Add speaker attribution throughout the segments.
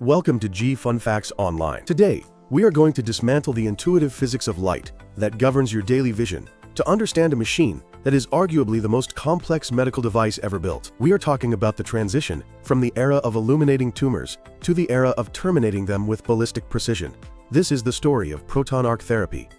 Speaker 1: Welcome to G Fun Facts Online. Today, we are going to dismantle the intuitive physics of light that governs your daily vision to understand a machine that is arguably the most complex medical device ever built. We are talking about the transition from the era of illuminating tumors to the era of terminating them with ballistic precision. This is the story of proton arc therapy.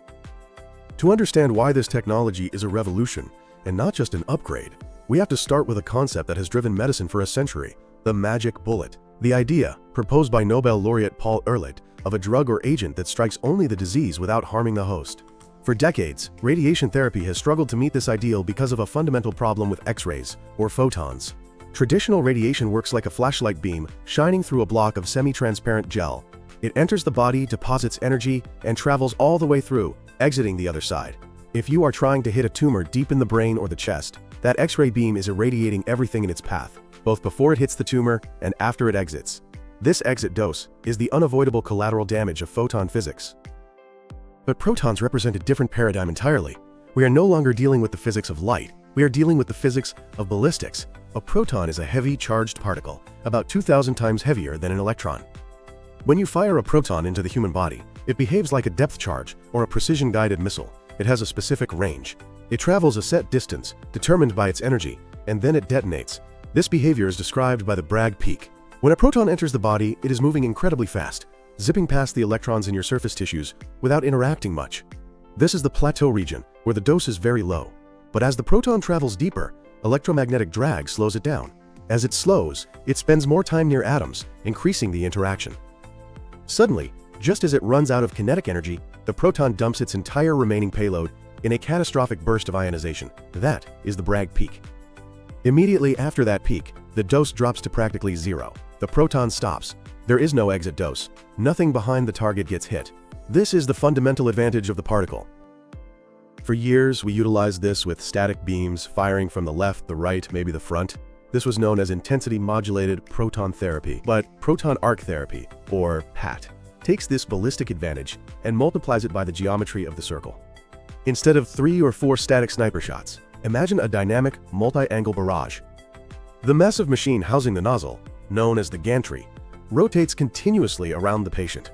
Speaker 1: To understand why this technology is a revolution and not just an upgrade, we have to start with a concept that has driven medicine for a century: the magic bullet. The idea, proposed by Nobel laureate Paul Ehrlich, of a drug or agent that strikes only the disease without harming the host. For decades, radiation therapy has struggled to meet this ideal because of a fundamental problem with X-rays, or photons. Traditional radiation works like a flashlight beam shining through a block of semi-transparent gel. It enters the body, deposits energy, and travels all the way through, exiting the other side. If you are trying to hit a tumor deep in the brain or the chest, that X-ray beam is irradiating everything in its path, both before it hits the tumor and after it exits. This exit dose is the unavoidable collateral damage of photon physics. But protons represent a different paradigm entirely. We are no longer dealing with the physics of light, we are dealing with the physics of ballistics. A proton is a heavy, charged particle, about 2,000 times heavier than an electron. When you fire a proton into the human body, it behaves like a depth charge or a precision-guided missile. It has a specific range. It travels a set distance, determined by its energy, and then it detonates. This behavior is described by the Bragg Peak. When a proton enters the body, it is moving incredibly fast, zipping past the electrons in your surface tissues without interacting much. This is the plateau region, where the dose is very low. But as the proton travels deeper, electromagnetic drag slows it down. As it slows, it spends more time near atoms, increasing the interaction. Suddenly, just as it runs out of kinetic energy, the proton dumps its entire remaining payload in a catastrophic burst of ionization. That is the Bragg Peak. Immediately after that peak, the dose drops to practically zero. The proton stops. There is no exit dose. Nothing behind the target gets hit. This is the fundamental advantage of the particle. For years, we utilized this with static beams firing from the left, the right, maybe the front. This was known as intensity-modulated proton therapy. But proton arc therapy, or PAT, takes this ballistic advantage and multiplies it by the geometry of the circle. Instead of 3 or 4 static sniper shots, imagine a dynamic, multi-angle barrage. The massive machine housing the nozzle, known as the gantry, rotates continuously around the patient.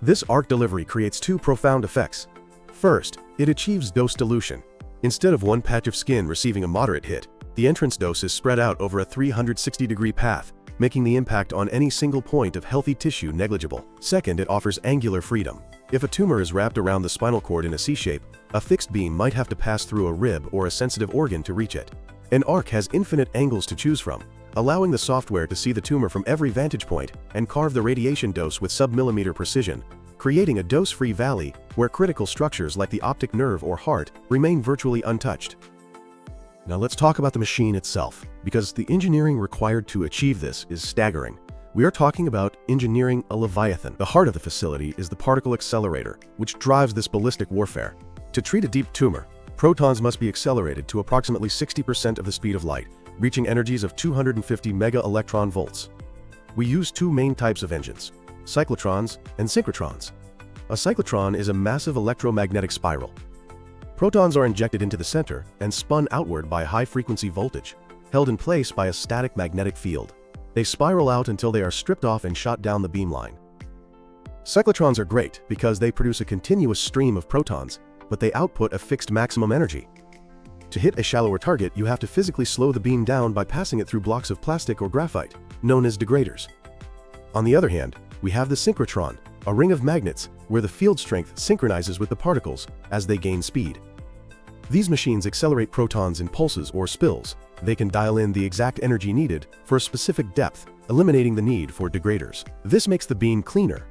Speaker 1: This arc delivery creates two profound effects. First, it achieves dose dilution. Instead of one patch of skin receiving a moderate hit, the entrance dose is spread out over a 360-degree path, making the impact on any single point of healthy tissue negligible. Second, it offers angular freedom. If a tumor is wrapped around the spinal cord in a C-shape, a fixed beam might have to pass through a rib or a sensitive organ to reach it. An arc has infinite angles to choose from, allowing the software to see the tumor from every vantage point and carve the radiation dose with sub-millimeter precision, creating a dose-free valley where critical structures like the optic nerve or heart remain virtually untouched. Now let's talk about the machine itself, because the engineering required to achieve this is staggering. We are talking about engineering a Leviathan. The heart of the facility is the particle accelerator, which drives this ballistic warfare. To treat a deep tumor, protons must be accelerated to approximately 60% of the speed of light, reaching energies of 250 mega-electron volts. We use two main types of engines: cyclotrons and synchrotrons. A cyclotron is a massive electromagnetic spiral. Protons are injected into the center and spun outward by high-frequency voltage, held in place by a static magnetic field. They spiral out until they are stripped off and shot down the beamline. Cyclotrons are great because they produce a continuous stream of protons, but they output a fixed maximum energy. To hit a shallower target, you have to physically slow the beam down by passing it through blocks of plastic or graphite, known as degraders. On the other hand, we have the synchrotron, a ring of magnets where the field strength synchronizes with the particles as they gain speed. These machines accelerate protons in pulses or spills. They can dial in the exact energy needed for a specific depth, eliminating the need for degraders. This makes the beam cleaner.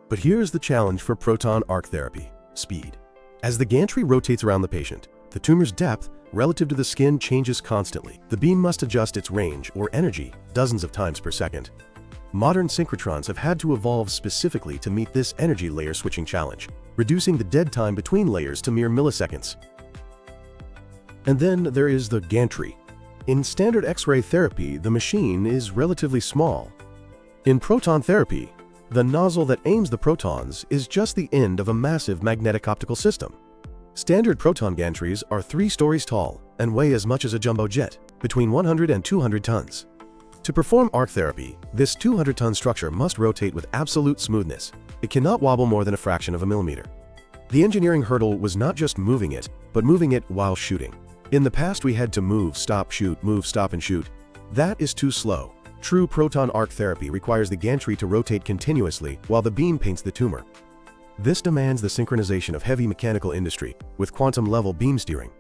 Speaker 1: But here's the challenge for proton arc therapy: speed. As the gantry rotates around the patient, the tumor's depth relative to the skin changes constantly. The beam must adjust its range or energy dozens of times per second. Modern synchrotrons have had to evolve specifically to meet this energy layer switching challenge, reducing the dead time between layers to mere milliseconds. And then there is the gantry. In standard X-ray therapy, the machine is relatively small. In proton therapy, the nozzle that aims the protons is just the end of a massive magnetic optical system. Standard proton gantries are 3 stories tall and weigh as much as a jumbo jet, between 100 and 200 tons. To perform arc therapy, this 200-ton structure must rotate with absolute smoothness. It cannot wobble more than a fraction of a millimeter. The engineering hurdle was not just moving it, but moving it while shooting. In the past, we had to move, stop, and shoot. That is too slow. True proton arc therapy requires the gantry to rotate continuously while the beam paints the tumor. This demands the synchronization of heavy mechanical industry with quantum-level beam steering.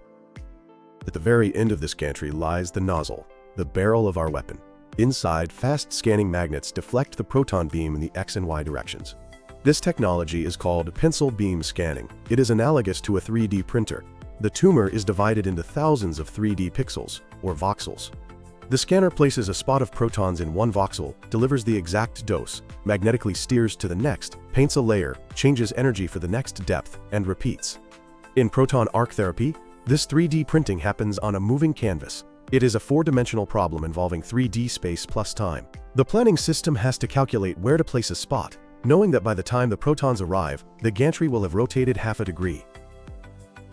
Speaker 1: At the very end of this gantry lies the nozzle, the barrel of our weapon. Inside, fast scanning magnets deflect the proton beam in the X and Y directions. This technology is called pencil beam scanning. It is analogous to a 3D printer. The tumor is divided into thousands of 3D pixels, or voxels. The scanner places a spot of protons in one voxel, delivers the exact dose, magnetically steers to the next, paints a layer, changes energy for the next depth, and repeats. In proton arc therapy, this 3D printing happens on a moving canvas. It is a four-dimensional problem involving 3D space plus time. The planning system has to calculate where to place a spot, knowing that by the time the protons arrive, the gantry will have rotated half a degree.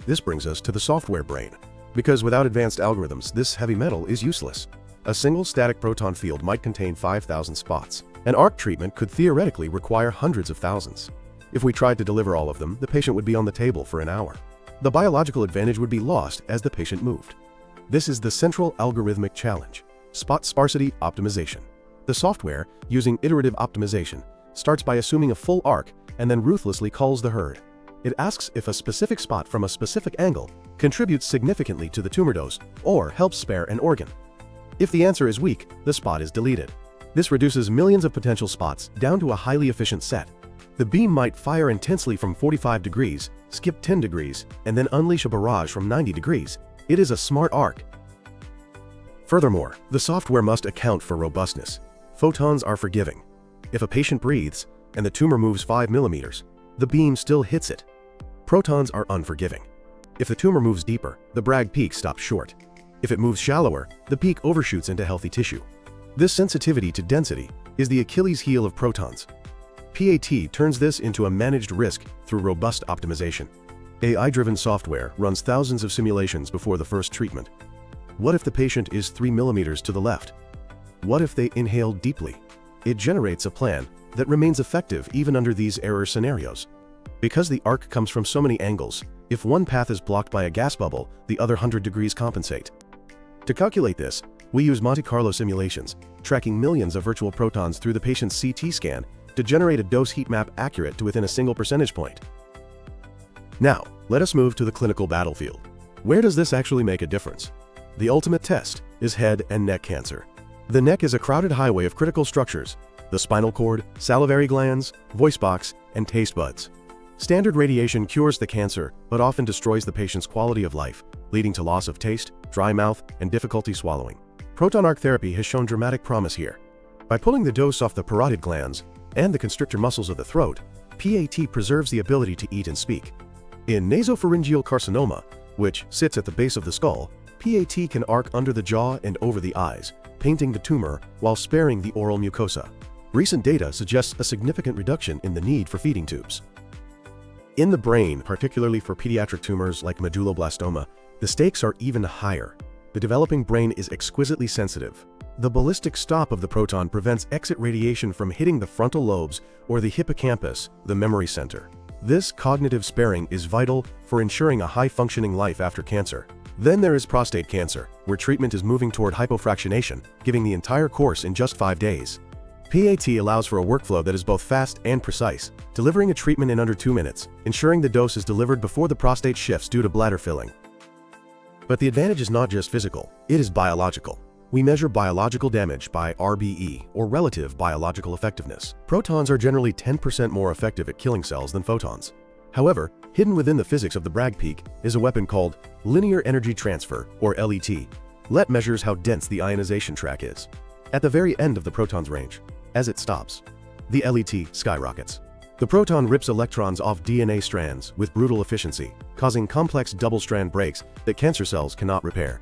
Speaker 1: This brings us to the software brain. Because without advanced algorithms, this heavy metal is useless. A single static proton field might contain 5,000 spots. An arc treatment could theoretically require hundreds of thousands. If we tried to deliver all of them, the patient would be on the table for an hour. The biological advantage would be lost as the patient moved. This is the central algorithmic challenge: spot sparsity optimization. The software, using iterative optimization, starts by assuming a full arc and then ruthlessly culls the herd. It asks if a specific spot from a specific angle contributes significantly to the tumor dose or helps spare an organ. If the answer is weak, the spot is deleted. This reduces millions of potential spots down to a highly efficient set. The beam might fire intensely from 45 degrees, skip 10 degrees, and then unleash a barrage from 90 degrees. It is a smart arc. Furthermore, the software must account for robustness. Photons are forgiving. If a patient breathes and the tumor moves 5 millimeters, the beam still hits it. Protons are unforgiving. If the tumor moves deeper, the Bragg Peak stops short. If it moves shallower, the peak overshoots into healthy tissue. This sensitivity to density is the Achilles heel of protons. PAT turns this into a managed risk through robust optimization. AI-driven software runs thousands of simulations before the first treatment. What if the patient is 3 millimeters to the left? What if they inhale deeply? It generates a plan that remains effective even under these error scenarios. Because the arc comes from so many angles, if one path is blocked by a gas bubble, the other 100 degrees compensate. To calculate this, we use Monte Carlo simulations, tracking millions of virtual protons through the patient's CT scan to generate a dose heat map accurate to within a single percentage point. Now, let us move to the clinical battlefield. Where does this actually make a difference? The ultimate test is head and neck cancer. The neck is a crowded highway of critical structures: the spinal cord, salivary glands, voice box, and taste buds. Standard radiation cures the cancer, but often destroys the patient's quality of life, leading to loss of taste, dry mouth, and difficulty swallowing. Proton arc therapy has shown dramatic promise here. By pulling the dose off the parotid glands and the constrictor muscles of the throat, PAT preserves the ability to eat and speak. In nasopharyngeal carcinoma, which sits at the base of the skull, PAT can arc under the jaw and over the eyes, painting the tumor while sparing the oral mucosa. Recent data suggests a significant reduction in the need for feeding tubes. In the brain, particularly for pediatric tumors like medulloblastoma, the stakes are even higher. The developing brain is exquisitely sensitive. The ballistic stop of the proton prevents exit radiation from hitting the frontal lobes or the hippocampus, the memory center. This cognitive sparing is vital for ensuring a high-functioning life after cancer. Then there is prostate cancer, where treatment is moving toward hypofractionation, giving the entire course in just 5 days. PAT allows for a workflow that is both fast and precise, delivering a treatment in under 2 minutes, ensuring the dose is delivered before the prostate shifts due to bladder filling. But the advantage is not just physical, it is biological. We measure biological damage by RBE, or relative biological effectiveness. Protons are generally 10% more effective at killing cells than photons. However, hidden within the physics of the Bragg Peak is a weapon called linear energy transfer, or LET. LET measures how dense the ionization track is. At the very end of the proton's range, as it stops, the LET skyrockets. The proton rips electrons off DNA strands with brutal efficiency, causing complex double-strand breaks that cancer cells cannot repair.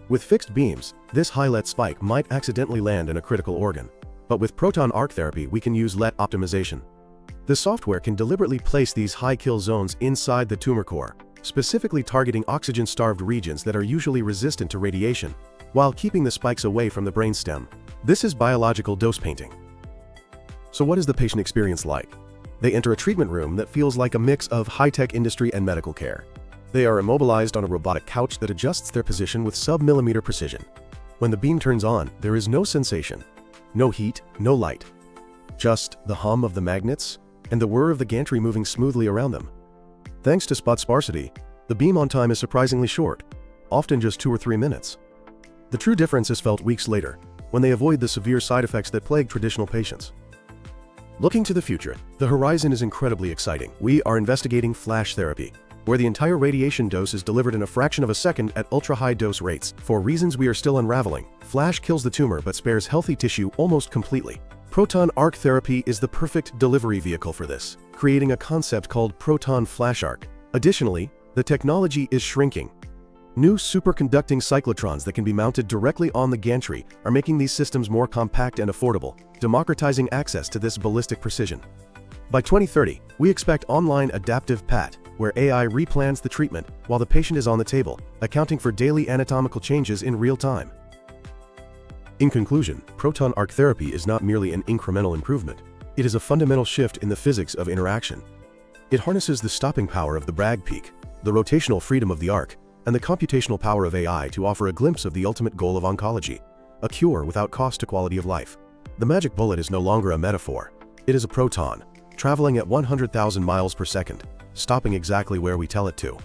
Speaker 1: With fixed beams, this high LET spike might accidentally land in a critical organ. But with proton arc therapy, we can use LET optimization. The software can deliberately place these high-kill zones inside the tumor core, specifically targeting oxygen-starved regions that are usually resistant to radiation, while keeping the spikes away from the brainstem. This is biological dose painting. So what is the patient experience like? They enter a treatment room that feels like a mix of high-tech industry and medical care. They are immobilized on a robotic couch that adjusts their position with sub-millimeter precision. When the beam turns on, there is no sensation, no heat, no light. Just the hum of the magnets and the whir of the gantry moving smoothly around them. Thanks to spot sparsity, the beam on time is surprisingly short, often just 2 or 3 minutes. The true difference is felt weeks later, when they avoid the severe side effects that plague traditional patients. Looking to the future, the horizon is incredibly exciting. We are investigating flash therapy, where the entire radiation dose is delivered in a fraction of a second at ultra-high dose rates. For reasons we are still unraveling, flash kills the tumor but spares healthy tissue almost completely. Proton Arc Therapy is the perfect delivery vehicle for this, creating a concept called Proton Flash Arc. Additionally, the technology is shrinking. New superconducting cyclotrons that can be mounted directly on the gantry are making these systems more compact and affordable, democratizing access to this ballistic precision. By 2030, we expect online adaptive PAT, where AI replans the treatment while the patient is on the table, accounting for daily anatomical changes in real time. In conclusion, Proton Arc Therapy is not merely an incremental improvement. It is a fundamental shift in the physics of interaction. It harnesses the stopping power of the Bragg Peak, the rotational freedom of the arc, and the computational power of AI to offer a glimpse of the ultimate goal of oncology, a cure without cost to quality of life. The magic bullet is no longer a metaphor. It is a proton, traveling at 100,000 miles per second, stopping exactly where we tell it to.